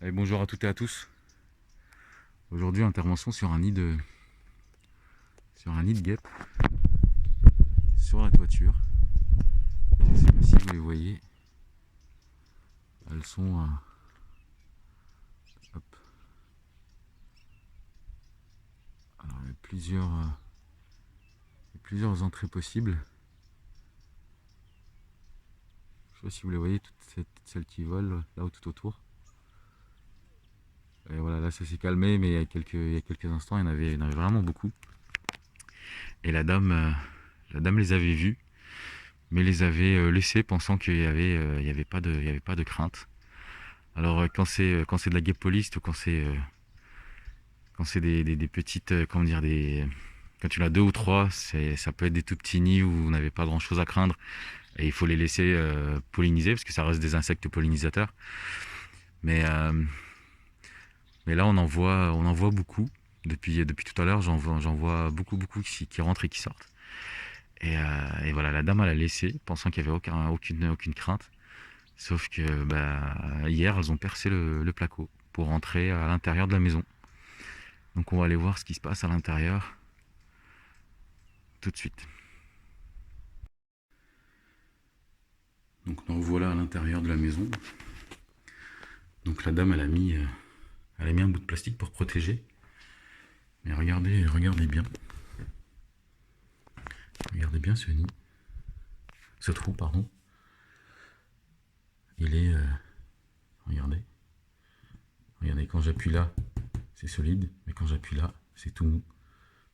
Allez, bonjour à toutes et à tous. Aujourd'hui, intervention sur un nid de guêpes sur la toiture. Je ne sais pas si vous les voyez. Elles sont hop. Alors, il y a plusieurs entrées possibles. Je ne sais pas si vous les voyez, toutes celles qui volent là tout autour. Et voilà, là ça s'est calmé, mais il y a quelques instants, il y en avait vraiment beaucoup. Et la dame les avait vues, mais les avait laissées pensant qu'il y avait pas de crainte. Alors quand c'est de la guêpe police ou quand c'est des petites, comment dire, quand tu en as deux ou trois, ça peut être des tout petits nids où vous n'avez pas grand chose à craindre et il faut les laisser polliniser parce que ça reste des insectes pollinisateurs. Mais, euh, mais là on en voit beaucoup. Depuis tout à l'heure, j'en vois beaucoup qui rentrent et qui sortent. Et voilà, la dame elle a laissé, pensant qu'il n'y avait aucune crainte. Sauf que hier, elles ont percé le placo pour rentrer à l'intérieur de la maison. Donc on va aller voir ce qui se passe à l'intérieur tout de suite. Donc nous revoilà à l'intérieur de la maison. Donc la dame elle a mis un bout de plastique pour protéger. Mais regardez bien. Regardez bien ce nid. Ce trou, pardon. Il est... regardez. Regardez, quand j'appuie là, c'est solide. Mais quand j'appuie là, c'est tout mou.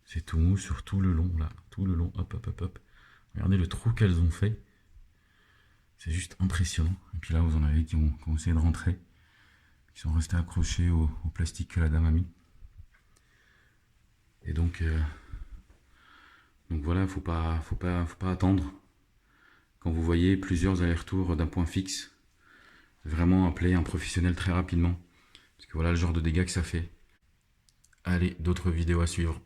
C'est tout mou sur tout le long, là. Tout le long, hop, hop, hop, hop. Regardez le trou qu'elles ont fait. C'est juste impressionnant. Et puis là, vous en avez qui ont essayé de rentrer. Qui sont restés accrochés au plastique que la dame a mis. Et donc voilà, faut pas attendre. Quand vous voyez plusieurs allers-retours d'un point fixe, vraiment appeler un professionnel très rapidement. Parce que voilà le genre de dégâts que ça fait. Allez, d'autres vidéos à suivre.